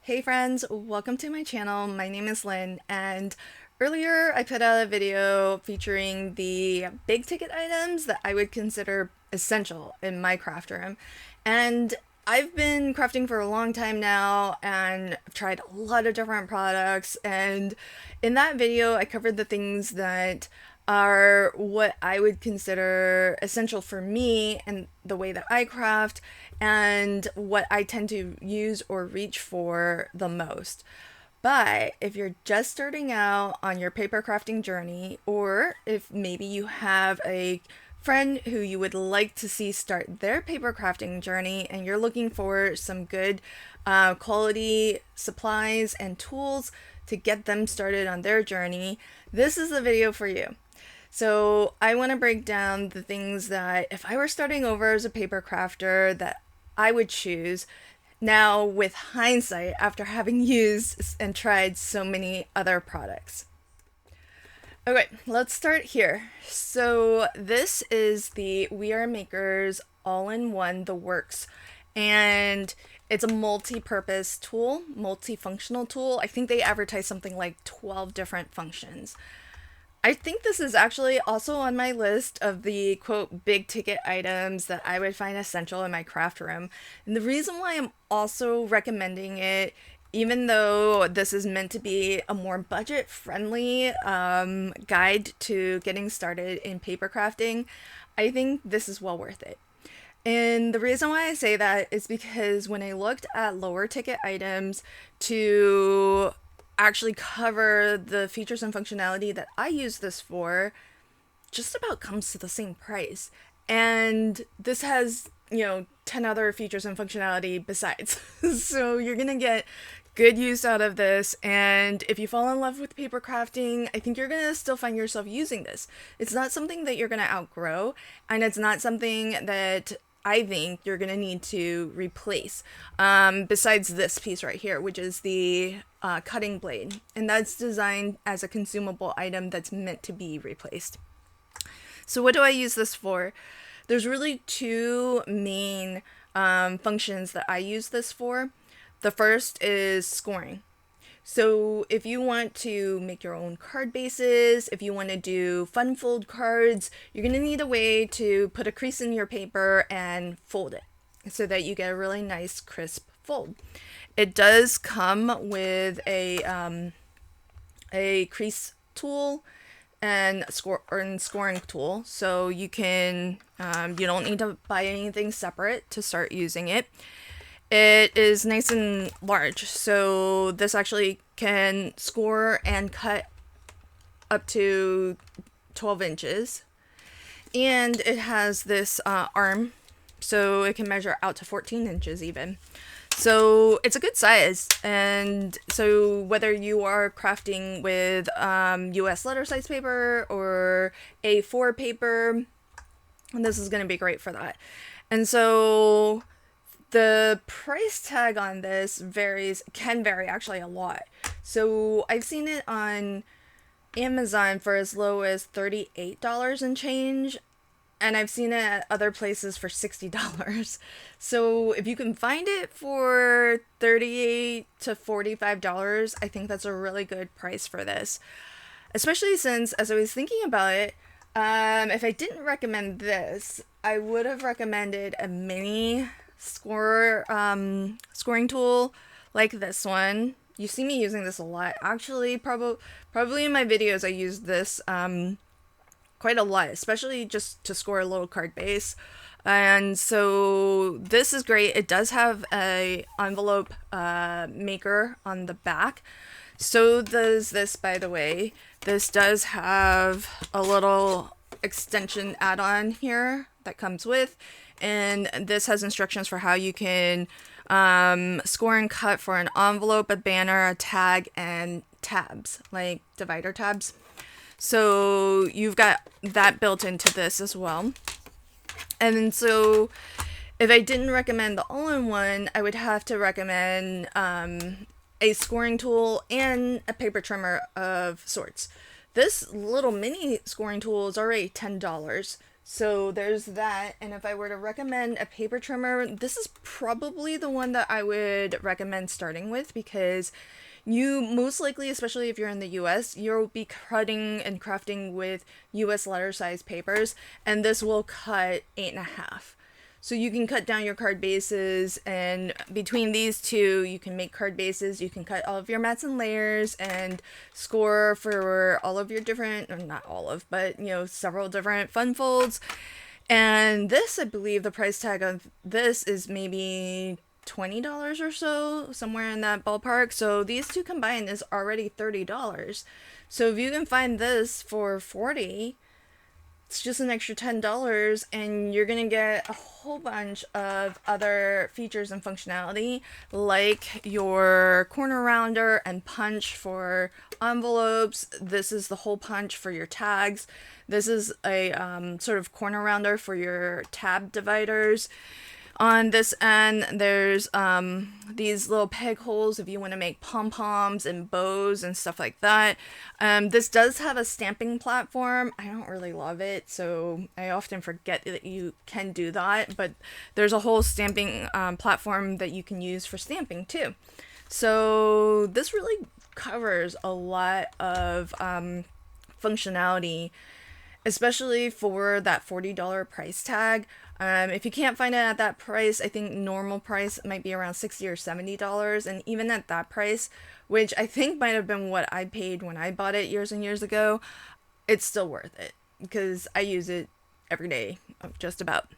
Hey friends, welcome to my channel. My name is Lynn, and earlier I put out a video featuring the big ticket items that I would consider essential in my craft room. And I've been crafting for a long time now, and I've tried a lot of different products, and in that video I covered the things that are what I would consider essential for me and the way that I craft and what I tend to use or reach for the most. But if you're just starting out on your paper crafting journey, or if maybe you have a friend who you would like to see start their paper crafting journey and you're looking for some good quality supplies and tools to get them started on their journey, this is the video for you. So I want to break down the things that if I were starting over as a paper crafter that I would choose now with hindsight after having used and tried so many other products. Okay, let's start here. So this is the We Are Makers all-in-one The Works, and it's a multi-purpose tool, multifunctional tool. I think they advertise something like 12 different functions. I think this is actually also on my list of the quote big ticket items that I would find essential in my craft room. And the reason why I'm also recommending it, even though this is meant to be a more budget friendly guide to getting started in paper crafting, I think this is well worth it. And the reason why I say that is because when I looked at lower ticket items to actually cover the features and functionality that I use this for, just about comes to the same price. And this has, 10 other features and functionality besides. So you're gonna get good use out of this, and if you fall in love with paper crafting, I think you're gonna still find yourself using this. It's not something that you're gonna outgrow, and it's not something that I think you're gonna need to replace. Besides this piece right here, which is the cutting blade, and that's designed as a consumable item that's meant to be replaced. So what do I use this for? There's really two main functions that I use this for. The first is scoring. So if you want to make your own card bases, if you want to do fun fold cards, you're going to need a way to put a crease in your paper and fold it so that you get a really nice crisp fold. It does come with a crease tool and scoring tool, so you can you don't need to buy anything separate to start using it. It is nice and large, so this actually can score and cut up to 12 inches. And it has this arm, so it can measure out to 14 inches even. So it's a good size, and so whether you are crafting with US letter size paper or A4 paper, this is going to be great for that. And so the price tag on this can vary actually a lot. So I've seen it on Amazon for as low as $38 and change, and I've seen it at other places for $60. So if you can find it for $38 to $45, I think that's a really good price for this. Especially since, as I was thinking about it, if I didn't recommend this, I would have recommended a mini scoring tool like this one. You see me using this a lot. Actually, probably in my videos I use this quite a lot, especially just to score a little card base. And so this is great. It does have a envelope maker on the back. So does this, by the way. This does have a little extension add-on here that comes with, and this has instructions for how you can score and cut for an envelope, a banner, a tag, and tabs, like divider tabs. So you've got that built into this as well. And so if I didn't recommend the all-in-one, I would have to recommend a scoring tool and a paper trimmer of sorts. This little mini scoring tool is already $10. So there's that. And if I were to recommend a paper trimmer, this is probably the one that I would recommend starting with, because you most likely, especially if you're in the US, you'll be cutting and crafting with US letter size papers, and this will cut 8.5. So you can cut down your card bases, and between these two, you can make card bases. You can cut all of your mats and layers and score for all of your different, or not all of, but several different fun folds. And this, I believe, the price tag of this is maybe $20 or so, somewhere in that ballpark. So these two combined is already $30. So if you can find this for 40, it's just an extra $10, and you're gonna get a whole bunch of other features and functionality, like your corner rounder and punch for envelopes. This is the hole punch for your tags. This is a sort of corner rounder for your tab dividers. On this end, there's these little peg holes if you want to make pom-poms and bows and stuff like that. This does have a stamping platform. I don't really love it, so I often forget that you can do that, but there's a whole stamping platform that you can use for stamping too. So this really covers a lot of functionality, especially for that $40 price tag. If you can't find it at that price, I think normal price might be around $60 or $70. And even at that price, which I think might have been what I paid when I bought it years and years ago, it's still worth it because I use it every day, just about.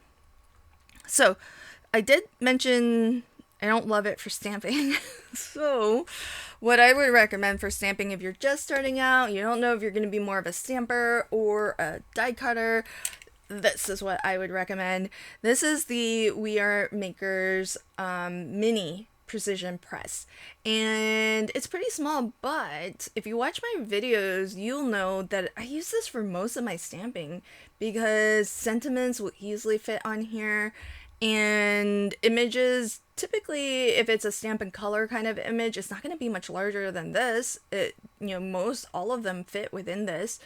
So I did mention I don't love it for stamping. So what I would recommend for stamping, if you're just starting out, you don't know if you're going to be more of a stamper or a die cutter, this is what I would recommend. This is the We Are Makers mini precision press, and it's pretty small, but if you watch my videos, you'll know that I use this for most of my stamping because sentiments will easily fit on here, and images, typically if it's a stamp and color kind of image, it's not going to be much larger than this. Most all of them fit within this.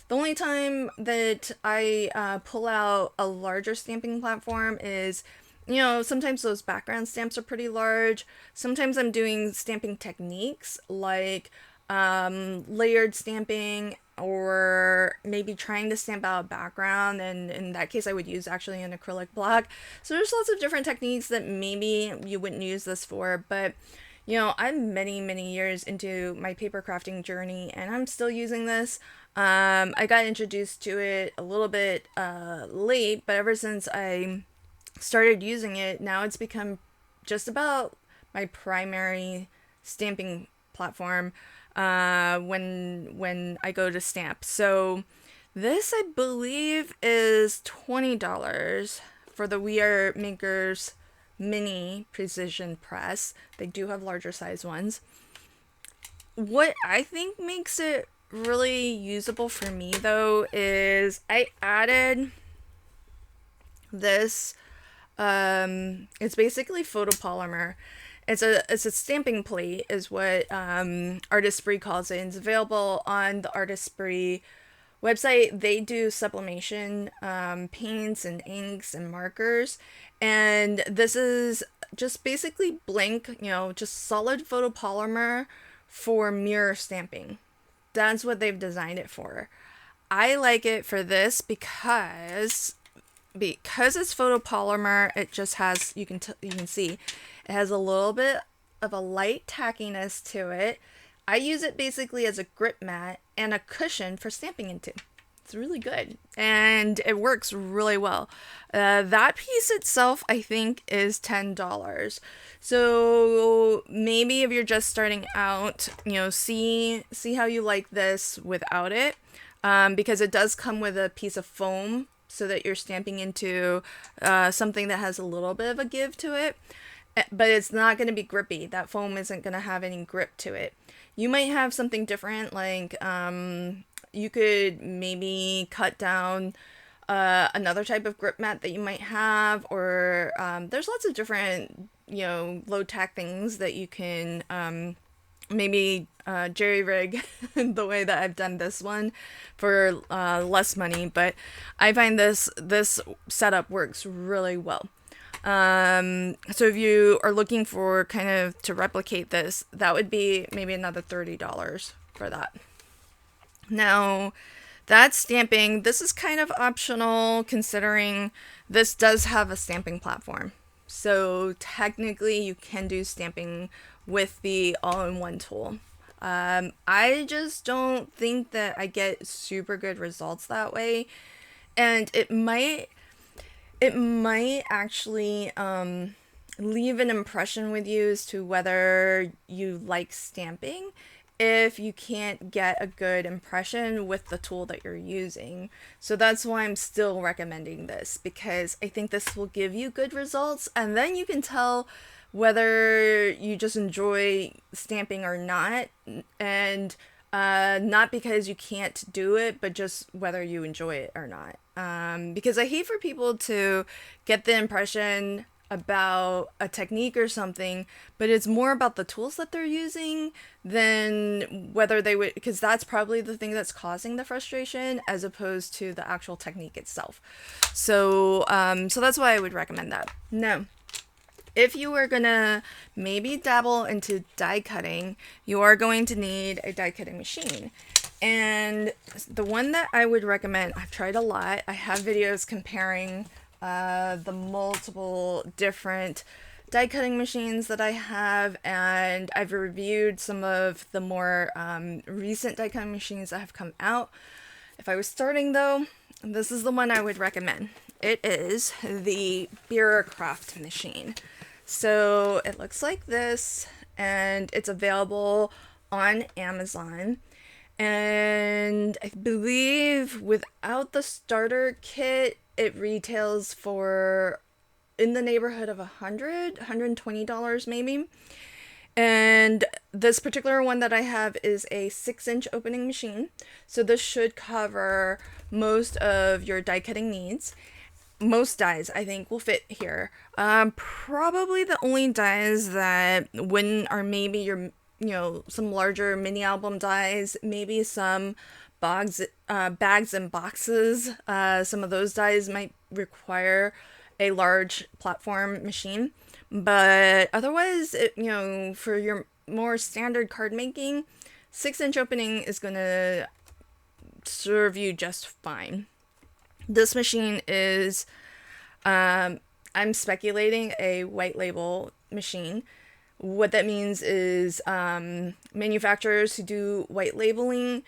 The only time that I pull out a larger stamping platform is, sometimes those background stamps are pretty large. Sometimes I'm doing stamping techniques like layered stamping, or maybe trying to stamp out a background, and in that case I would use actually an acrylic block. So there's lots of different techniques that maybe you wouldn't use this for, but I'm many years into my paper crafting journey, and I'm still using this. I got introduced to it a little bit late, but ever since I started using it, now it's become just about my primary stamping platform when I go to stamp. So this, I believe, is $20 for the We Are Makers mini precision press. They do have larger size ones. What I think makes it really usable for me though is I added this it's basically photopolymer. It's a stamping plate is what Artist Spree calls it. It's available on the Artist Spree website. They do sublimation paints and inks and markers, and this is just basically blank, just solid photopolymer for mirror stamping. That's what they've designed it for. I like it for this because it's photopolymer. It just has, you can see it has a little bit of a light tackiness to it. I use it basically as a grip mat and a cushion for stamping into. It's really good, and it works really well. That piece itself, I think, is $10. So maybe if you're just starting out, see how you like this without it, because it does come with a piece of foam so that you're stamping into something that has a little bit of a give to it, but it's not going to be grippy. That foam isn't going to have any grip to it. You might have something different, like you could maybe cut down another type of grip mat that you might have, or there's lots of different low tack things that you can maybe jerry rig the way that I've done this one for less money, but I find this setup works really well. So if you are looking for kind of to replicate this, that would be maybe another $30 for that. Now, that stamping, this is kind of optional considering this does have a stamping platform. So technically you can do stamping with the all-in-one tool. I just don't think that I get super good results that way. And it might actually leave an impression with you as to whether you like stamping if you can't get a good impression with the tool that you're using. So that's why I'm still recommending this, because I think this will give you good results, and then you can tell whether you just enjoy stamping or not, and not because you can't do it, but just whether you enjoy it or not. Because I hate for people to get the impression about a technique or something, but it's more about the tools that they're using than whether they would, because that's probably the thing that's causing the frustration as opposed to the actual technique itself. So that's why I would recommend that. Now, if you are gonna maybe dabble into die cutting, you are going to need a die cutting machine. And the one that I would recommend, I've tried a lot. I have videos comparing the multiple different die cutting machines that I have, and I've reviewed some of the more recent die cutting machines that have come out. If I was starting though, this is the one I would recommend. It is the Craft machine. So it looks like this, and it's available on Amazon. And I believe without the starter kit, it retails for in the neighborhood of $120 maybe. And this particular one that I have is a 6-inch opening machine. So this should cover most of your die cutting needs. Most dies, I think, will fit here. Probably the only dies that wouldn't are maybe your, some larger mini album dies, maybe some bags and boxes. Some of those dies might require a large platform machine, but otherwise, for your more standard card making, 6-inch opening is gonna serve you just fine. This machine is, I'm speculating, a white label machine. What that means is manufacturers who do white labeling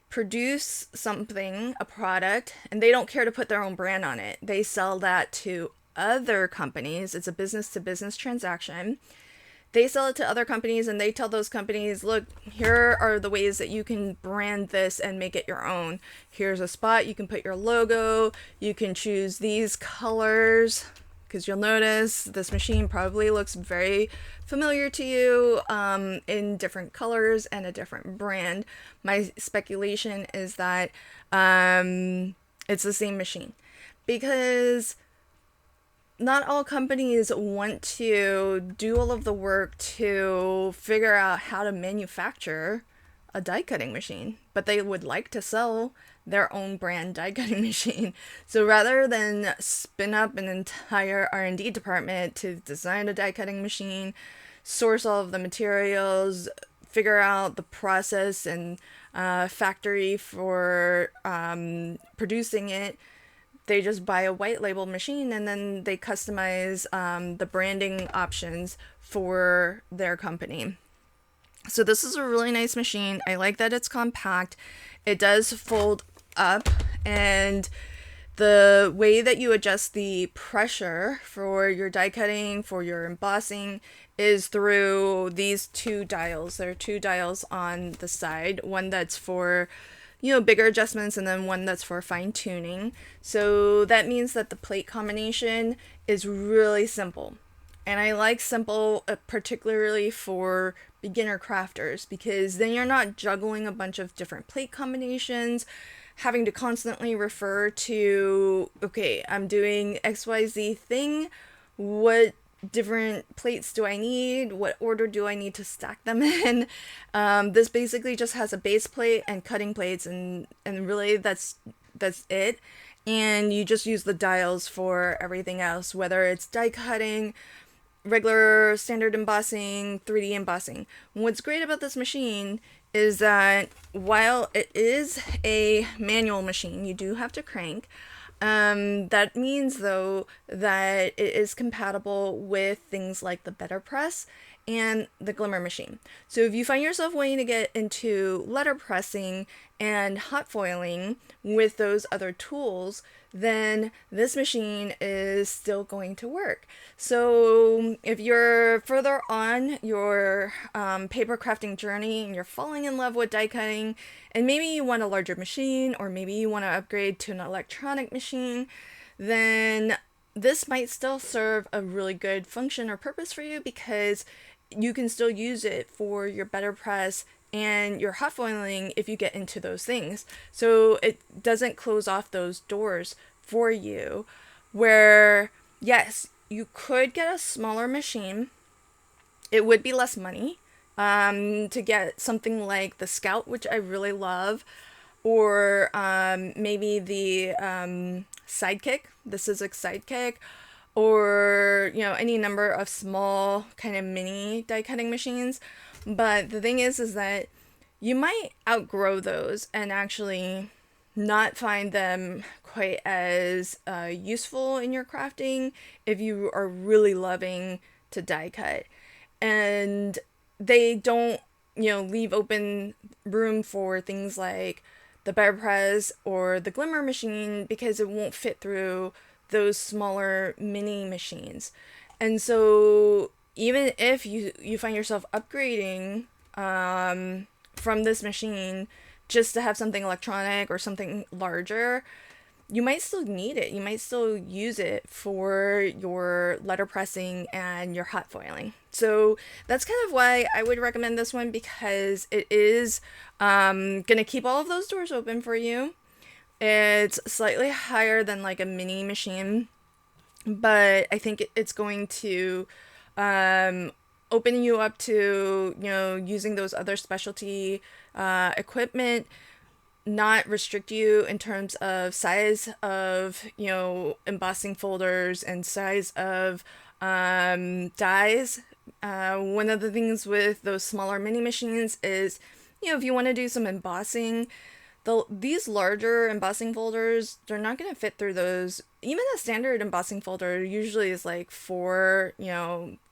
produce something, a product, and they don't care to put their own brand on it. They sell that to other companies. It's a business-to-business transaction. They sell it to other companies, and they tell those companies, look, here are the ways that you can brand this and make it your own. Here's a spot you can put your logo. You can choose these colors, because you'll notice this machine probably looks very familiar to you in different colors and a different brand. My speculation is that it's the same machine, because not all companies want to do all of the work to figure out how to manufacture a die cutting machine, but they would like to sell their own brand die cutting machine. So rather than spin up an entire R&D department to design a die cutting machine, source all of the materials, figure out the process and factory for producing it, they just buy a white label machine, and then they customize the branding options for their company. So this is a really nice machine. I like that it's compact. It does fold up, and the way that you adjust the pressure for your die cutting, for your embossing, is through these two dials. There are two dials on the side, one that's for bigger adjustments, and then one that's for fine tuning. So that means that the plate combination is really simple. And I like simple, particularly for beginner crafters, because then you're not juggling a bunch of different plate combinations, having to constantly refer to, okay, I'm doing XYZ thing. What different plates do I need? What order do I need to stack them in? This basically just has a base plate and cutting plates, and really that's it. And you just use the dials for everything else, whether it's die cutting, regular standard embossing, 3D embossing. What's great about this machine is that while it is a manual machine, you do have to crank. That means though that it is compatible with things like the Better Press and the Glimmer machine. So if you find yourself wanting to get into letter pressing and hot foiling with those other tools, then this machine is still going to work. So if you're further on your paper crafting journey and you're falling in love with die cutting, and maybe you want a larger machine, or maybe you want to upgrade to an electronic machine, then this might still serve a really good function or purpose for you, because you can still use it for your Better Press and your hot foiling if you get into those things. So it doesn't close off those doors for you, where yes, you could get a smaller machine. It would be less money to get something like the Scout, which I really love, or maybe the Sidekick, the Sizzix Sidekick, or any number of small kind of mini die cutting machines. But the thing is that you might outgrow those and actually not find them quite as useful in your crafting if you are really loving to die cut. And they don't leave open room for things like the Better Press or the Glimmer machine, because it won't fit through those smaller mini machines. And so even if you find yourself upgrading from this machine just to have something electronic or something larger, you might still need it. You might still use it for your letter pressing and your hot foiling. So that's kind of why I would recommend this one, because it is going to keep all of those doors open for you. It's slightly higher than like a mini machine, but I think it's going to open you up to using those other specialty equipment, not restrict you in terms of size of embossing folders and size of dies. One of the things with those smaller mini machines is if you want to do some embossing, these larger embossing folders, they're not going to fit through those. Even a standard embossing folder usually is like 4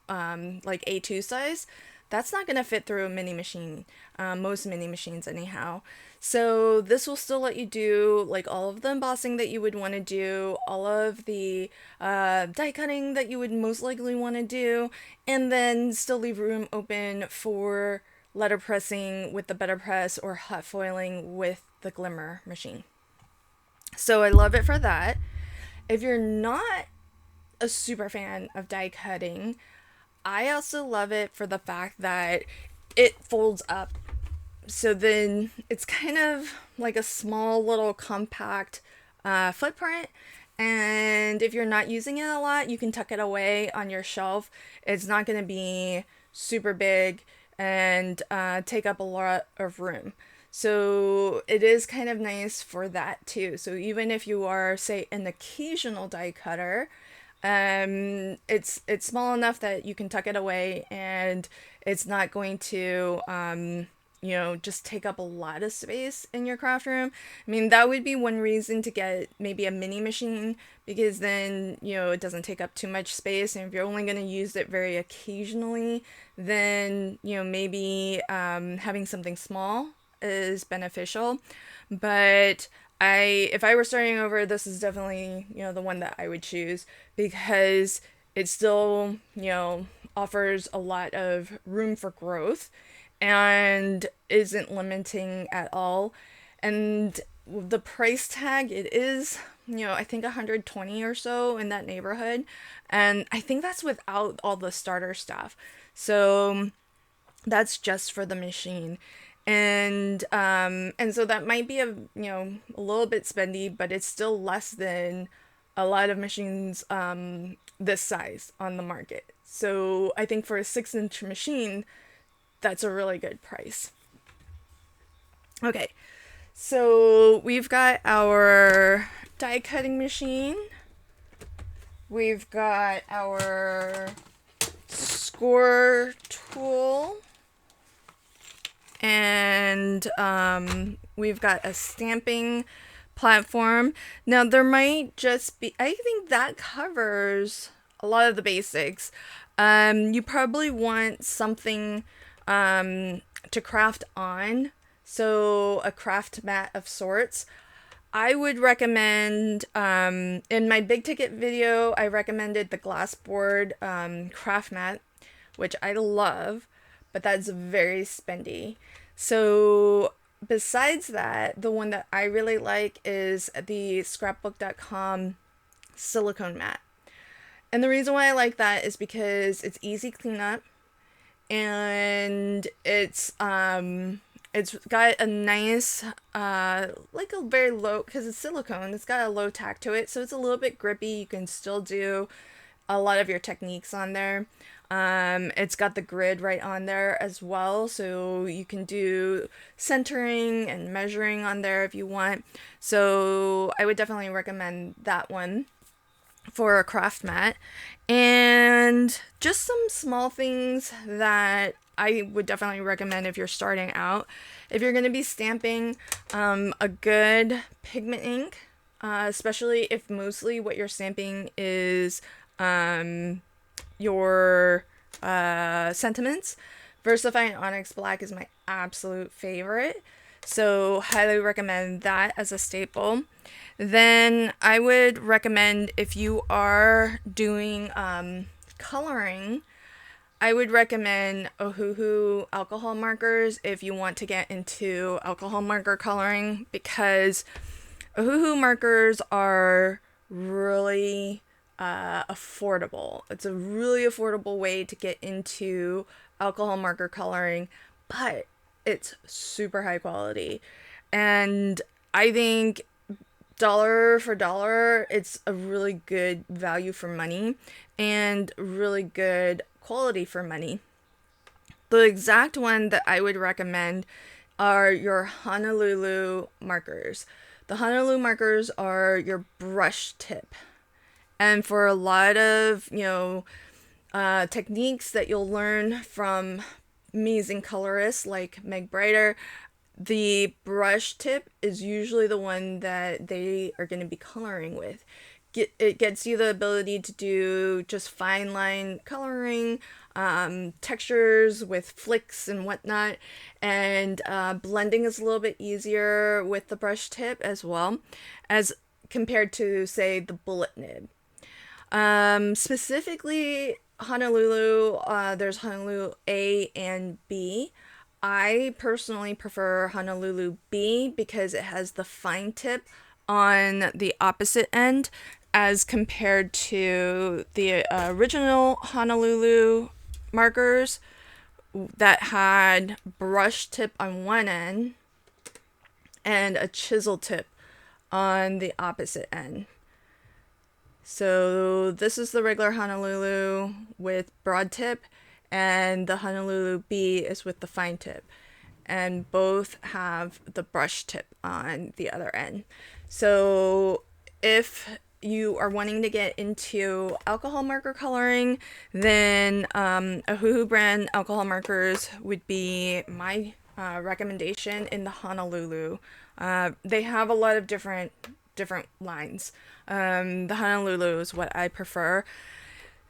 like A2 size. That's not going to fit through a mini machine, most mini machines anyhow. So this will still let you do like all of the embossing that you would want to do, all of the die cutting that you would most likely want to do, and then still leave room open for letter pressing with the Better Press or hot foiling with the Glimmer machine. So I love it for that. If you're not a super fan of die cutting, I also love it for the fact that it folds up. So then it's kind of like a small little compact footprint. And if you're not using it a lot, you can tuck it away on your shelf. It's not going to be super big and take up a lot of room. So it is kind of nice for that too. So even if you are, say, an occasional die cutter, it's small enough that you can tuck it away, and it's not going to just take up a lot of space in your craft room. I mean, that would be one reason to get maybe a mini machine, because then it doesn't take up too much space, and if you're only going to use it very occasionally, then maybe having something small is beneficial. But if I were starting over, this is definitely, the one that I would choose, because it still, offers a lot of room for growth and isn't limiting at all. And the price tag, it is, I think 120 or so, in that neighborhood. And I think that's without all the starter stuff. So that's just for the machine. And so that might be a little bit spendy, but it's still less than a lot of machines this size on the market. So I think for a 6-inch machine, that's a really good price. Okay, so we've got our die cutting machine. We've got our score tool. And we've got a stamping platform. Now there might just be, I think that covers a lot of the basics. You probably want something to craft on, so a craft mat of sorts. I would recommend, in my big ticket video, I recommended the glassboard craft mat, which I love, but that's very spendy. So besides that, the one that I really like is the scrapbook.com silicone mat. And the reason why I like that is because it's easy cleanup, and it's got a nice like a very low, because it's silicone, it's got a low tack to it, so it's a little bit grippy. You can still do a lot of your techniques on there. It's got the grid right on there as well, so you can do centering and measuring on there if you want. So I would definitely recommend that one for a craft mat. And just some small things that I would definitely recommend if you're starting out. If you're going to be stamping, a good pigment ink, especially if mostly what you're stamping is your sentiments. VersaFine Onyx Black is my absolute favorite, so highly recommend that as a staple. Then I would recommend, if you are doing coloring, I would recommend Ohuhu alcohol markers if you want to get into alcohol marker coloring, because Ohuhu markers are really affordable. It's a really affordable way to get into alcohol marker coloring, but it's super high quality. And I think dollar for dollar, it's a really good value for money and really good quality for money. The exact one that I would recommend are your Honolulu markers. The Honolulu markers are your brush tip. And for a lot of, techniques that you'll learn from amazing colorists like Meg Brighter, the brush tip is usually the one that they are going to be coloring with. It gets you the ability to do just fine line coloring, textures with flicks and whatnot, and blending is a little bit easier with the brush tip as well, as compared to, say, the bullet nib. Specifically Honolulu, there's Honolulu A and B. I personally prefer Honolulu B because it has the fine tip on the opposite end, as compared to the original Honolulu markers that had brush tip on one end and a chisel tip on the opposite end. So this is the regular Honolulu with broad tip, and the Honolulu B is with the fine tip, and both have the brush tip on the other end. So if you are wanting to get into alcohol marker coloring, then Ohuhu brand alcohol markers would be my recommendation in the Honolulu. They have a lot of different lines. The Honolulu is what I prefer.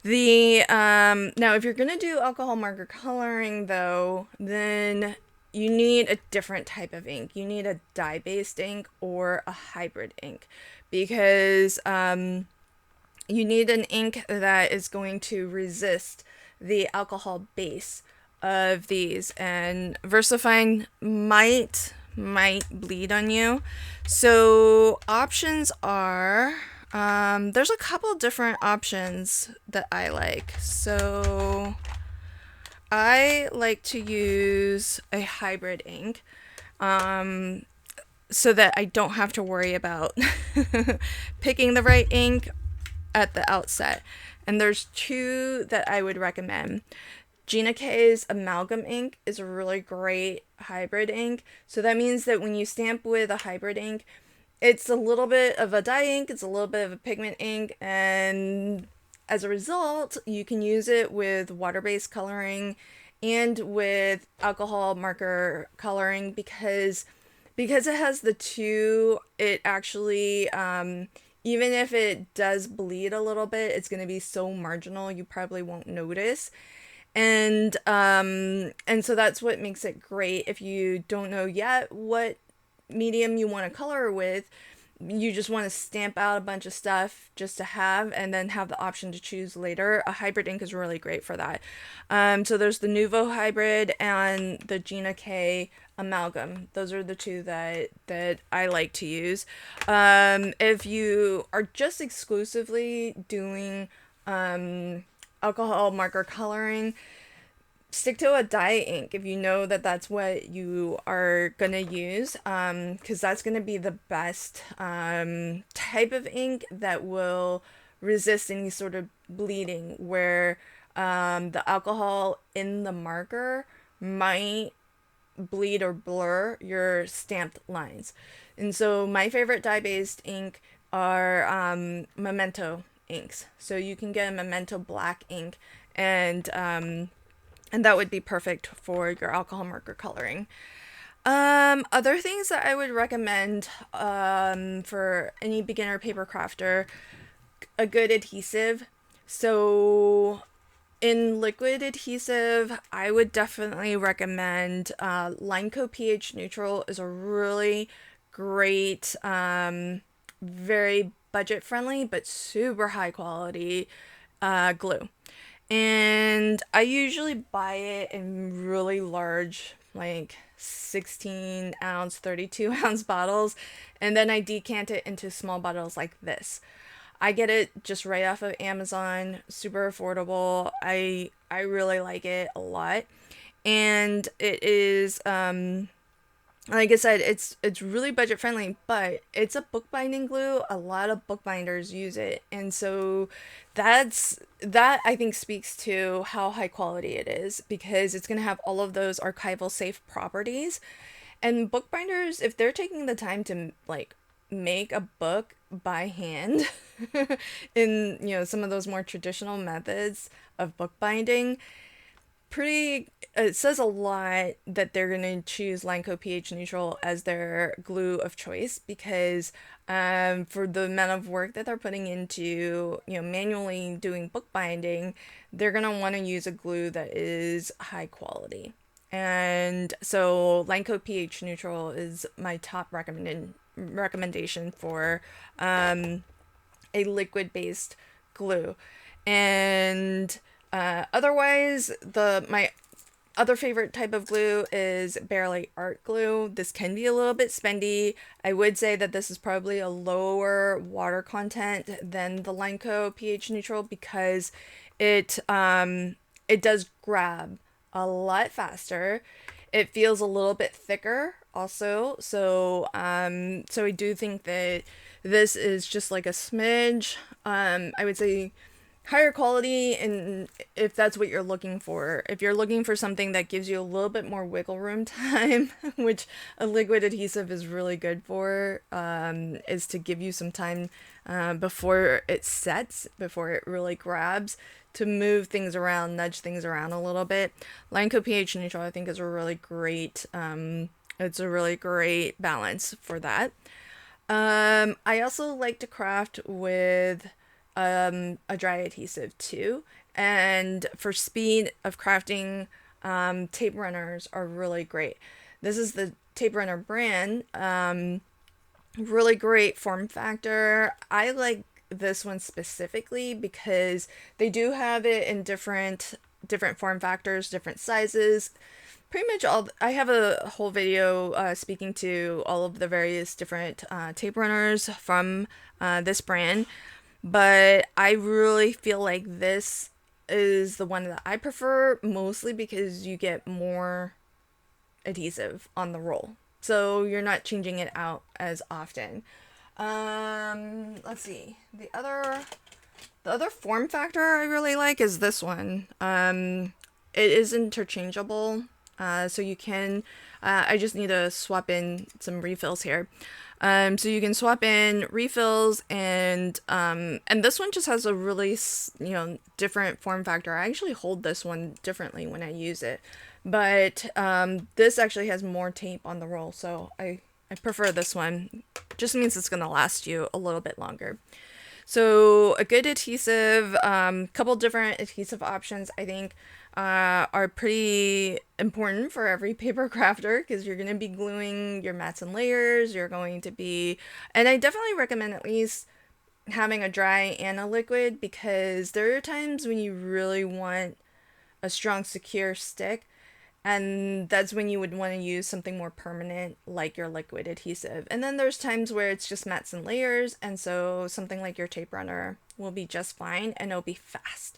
Now if you're gonna do alcohol marker coloring though, then you need a different type of ink. You need a dye-based ink or a hybrid ink, because you need an ink that is going to resist the alcohol base of these, and VersaFine might bleed on you. So options are, there's a couple different options that I like. So I like to use a hybrid ink, so that I don't have to worry about picking the right ink at the outset. And there's two that I would recommend. Gina K's Amalgam ink is a really great hybrid ink. So that means that when you stamp with a hybrid ink, it's a little bit of a dye ink, it's a little bit of a pigment ink, and as a result, you can use it with water-based coloring and with alcohol marker coloring because it has the two, it actually even if it does bleed a little bit, it's going to be so marginal you probably won't notice. And so that's what makes it great. If you don't know yet what medium you want to color with, you just want to stamp out a bunch of stuff just to have, and then have the option to choose later. A hybrid ink is really great for that. So there's the Nuvo hybrid and the Gina K Amalgam. Those are the two that I like to use. If you are just exclusively doing alcohol marker coloring, stick to a dye ink if you know that that's what you are gonna use, because that's gonna be the best type of ink that will resist any sort of bleeding, where the alcohol in the marker might bleed or blur your stamped lines. And so my favorite dye-based ink are Memento inks. So you can get a Memento black ink, and that would be perfect for your alcohol marker coloring. Other things that I would recommend for any beginner paper crafter, a good adhesive. So in liquid adhesive, I would definitely recommend Lineco pH Neutral is a really great, very budget friendly but super high quality glue. And I usually buy it in really large, like 16 ounce, 32 ounce bottles, and then I decant it into small bottles like this. I get it just right off of Amazon, super affordable. I really like it a lot. And it is like I said, it's really budget friendly, but it's a bookbinding glue. A lot of bookbinders use it, and so that I think speaks to how high quality it is, because it's going to have all of those archival safe properties. And bookbinders, if they're taking the time to like make a book by hand in, you know, some of those more traditional methods of bookbinding, it says a lot that they're going to choose Lineco pH Neutral as their glue of choice, because for the amount of work that they're putting into, you know, manually doing bookbinding, they're going to want to use a glue that is high quality. And so Lineco pH Neutral is my top recommendation for a liquid based glue. And otherwise, my other favorite type of glue is Barely Art glue. This can be a little bit spendy. I would say that this is probably a lower water content than the Lineco pH Neutral, because it does grab a lot faster. It feels a little bit thicker also. So I do think that this is just like a smidge. I would say higher quality, and if that's what you're looking for. If you're looking for something that gives you a little bit more wiggle room time, which a liquid adhesive is really good for, is to give you some time before it sets, before it really grabs, to move things around, nudge things around a little bit. Lineco pH Neutral I think is a really great, it's a really great balance for that. I also like to craft with a dry adhesive too, and for speed of crafting, tape runners are really great. This is the Tape Runner brand. Really great form factor. I like this one specifically because they do have it in different form factors, different sizes. Pretty much all. I have a whole video speaking to all of the various different tape runners from this brand, but I really feel like this is the one that I prefer, mostly because you get more adhesive on the roll, so you're not changing it out as often. Let's see, the other The other form factor I really like is this one. It is interchangeable, so you can. I just need to swap in some refills here. So you can swap in refills, and this one just has a really different form factor. I actually hold this one differently when I use it, but this actually has more tape on the roll, so I prefer this one. Just means it's gonna last you a little bit longer. So a good adhesive, couple different adhesive options I think are pretty important for every paper crafter because you're going to be gluing your mats and layers. You're going to be, and I definitely recommend at least having a dry and a liquid because there are times when you really want a strong, secure stick. And that's when you would want to use something more permanent like your liquid adhesive. And then there's times where it's just mats and layers, and so something like your tape runner will be just fine and it'll be fast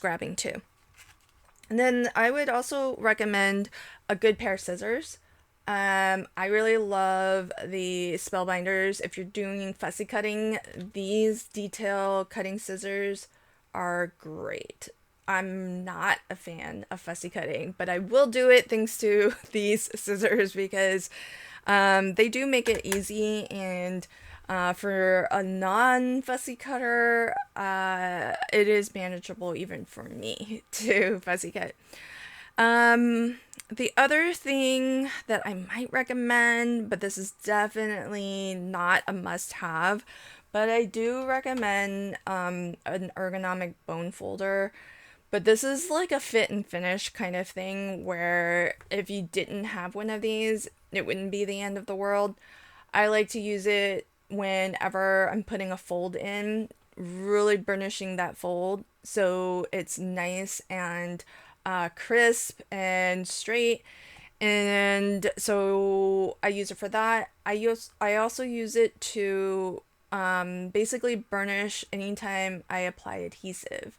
grabbing too. And then I would also recommend a good pair of scissors. I really love the Spellbinders. If you're doing fussy cutting, these detail cutting scissors are great. I'm not a fan of fussy cutting, but I will do it thanks to these scissors because they do make it easy. And for a non-fussy cutter, it is manageable even for me to fussy cut. The other thing that I might recommend, but this is definitely not a must-have, but I do recommend an ergonomic bone folder. But this is like a fit and finish kind of thing where if you didn't have one of these, it wouldn't be the end of the world. I like to use it whenever I'm putting a fold in, really burnishing that fold so it's nice and crisp and straight. And so I use it for that. I also use it to basically burnish anytime I apply adhesive.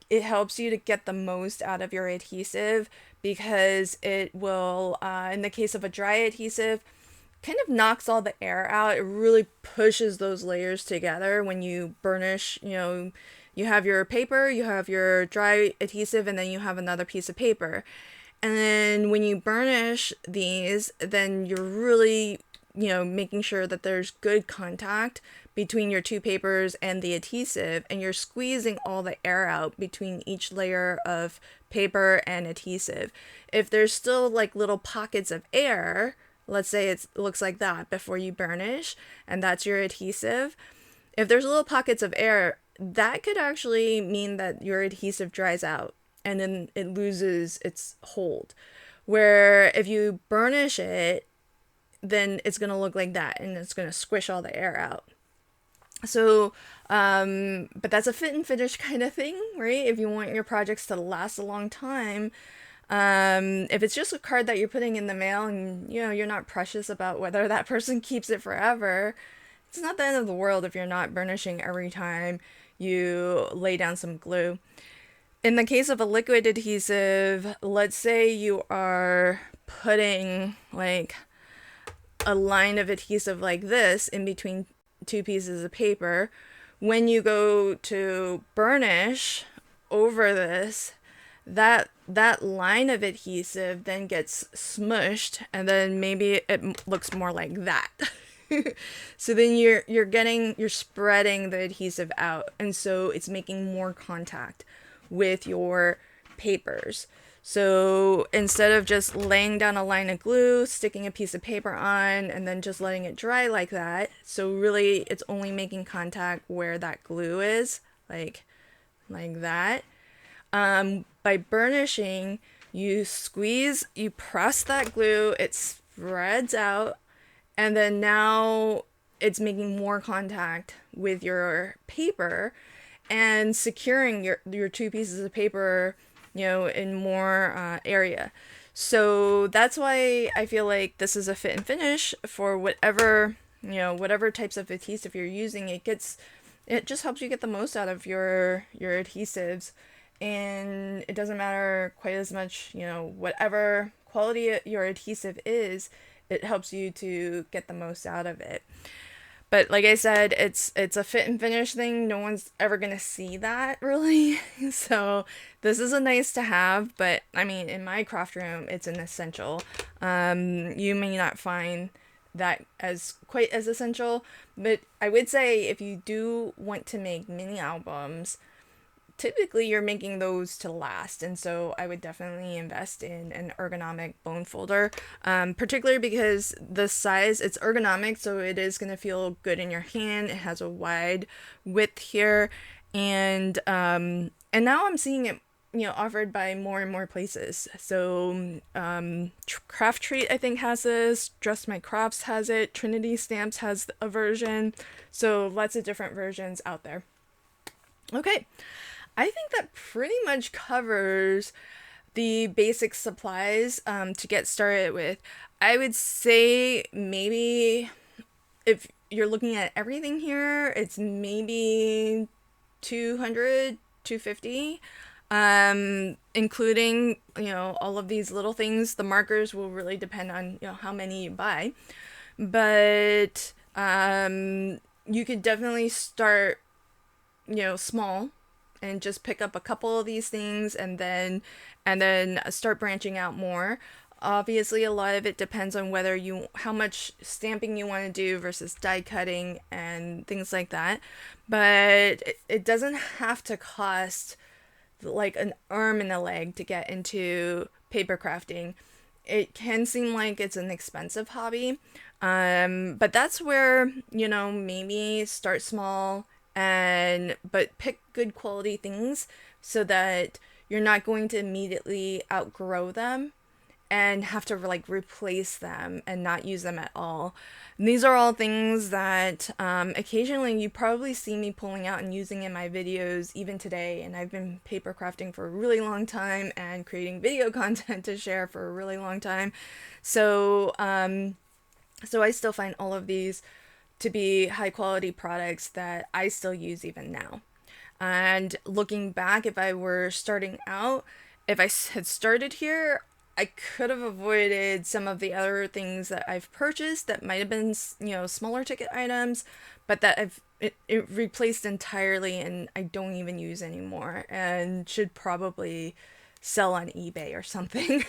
It helps you to get the most out of your adhesive because it will, in the case of a dry adhesive, kind of knocks all the air out. It really pushes those layers together when you burnish. You have your paper, you have your dry adhesive, and then you have another piece of paper. And then when you burnish these, then you're really, making sure that there's good contact between your two papers and the adhesive, and you're squeezing all the air out between each layer of paper and adhesive. If there's still like little pockets of air, let's say it looks like that before you burnish, and that's your adhesive. If there's little pockets of air, that could actually mean that your adhesive dries out and then it loses its hold. Where if you burnish it, then it's going to look like that and it's going to squish all the air out. So, but that's a fit and finish kind of thing, right? If you want your projects to last a long time, if it's just a card that you're putting in the mail and, you're not precious about whether that person keeps it forever, it's not the end of the world if you're not burnishing every time you lay down some glue. In the case of a liquid adhesive, let's say you are putting like a line of adhesive like this in between two pieces of paper. When you go to burnish over this, that line of adhesive then gets smushed, and then maybe it looks more like that. So then you're spreading the adhesive out, and so it's making more contact with your papers. So instead of just laying down a line of glue, sticking a piece of paper on, and then just letting it dry like that, so really it's only making contact where that glue is, like that. By burnishing, you squeeze, you press that glue, it spreads out, and then now it's making more contact with your paper and securing your two pieces of paper, in more area. So that's why I feel like this is a fit and finish for whatever types of adhesive you're using. It just helps you get the most out of your adhesives, and it doesn't matter quite as much, whatever quality your adhesive is, it helps you to get the most out of it. But like I said, it's a fit and finish thing. No one's ever gonna see that really. So this is a nice to have, but I mean, in my craft room, it's an essential. You may not find that as quite as essential, but I would say if you do want to make mini albums, typically you're making those to last, and so I would definitely invest in an ergonomic bone folder, particularly because the size, it's ergonomic, so it is going to feel good in your hand. It has a wide width here, and now I'm seeing it, you know, offered by more and more places. So Craft Treat I think has this, Dress My Crafts has it, Trinity Stamps has a version, so lots of different versions out there. Okay, I think that pretty much covers the basic supplies to get started with. I would say maybe if you're looking at everything here, it's maybe 200, 250, including, you know, all of these little things. The markers will really depend on, you know, how many you buy. But you could definitely start, you know, small and just pick up a couple of these things, and then start branching out more. Obviously, a lot of it depends on whether you how much stamping you want to do versus die cutting and things like that. But it doesn't have to cost like an arm and a leg to get into paper crafting. It can seem like it's an expensive hobby, but that's where, you know, maybe start small and but pick good quality things so that you're not going to immediately outgrow them and have to like replace them and not use them at all. And these are all things that occasionally you probably see me pulling out and using in my videos even today, and I've been paper crafting for a really long time and creating video content to share for a really long time. So so I still find all of these to be high quality products that I still use even now. And looking back, if I were starting out, if I had started here, I could have avoided some of the other things that I've purchased that might have been, you know, smaller ticket items, but that it replaced entirely and I don't even use anymore and should probably sell on eBay or something.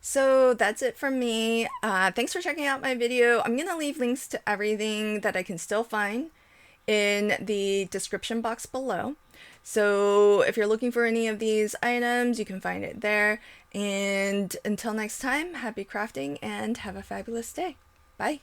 So that's it from me. Thanks for checking out my video. I'm going to leave links to everything that I can still find in the description box below. So if you're looking for any of these items, you can find it there. And until next time, happy crafting and have a fabulous day. Bye.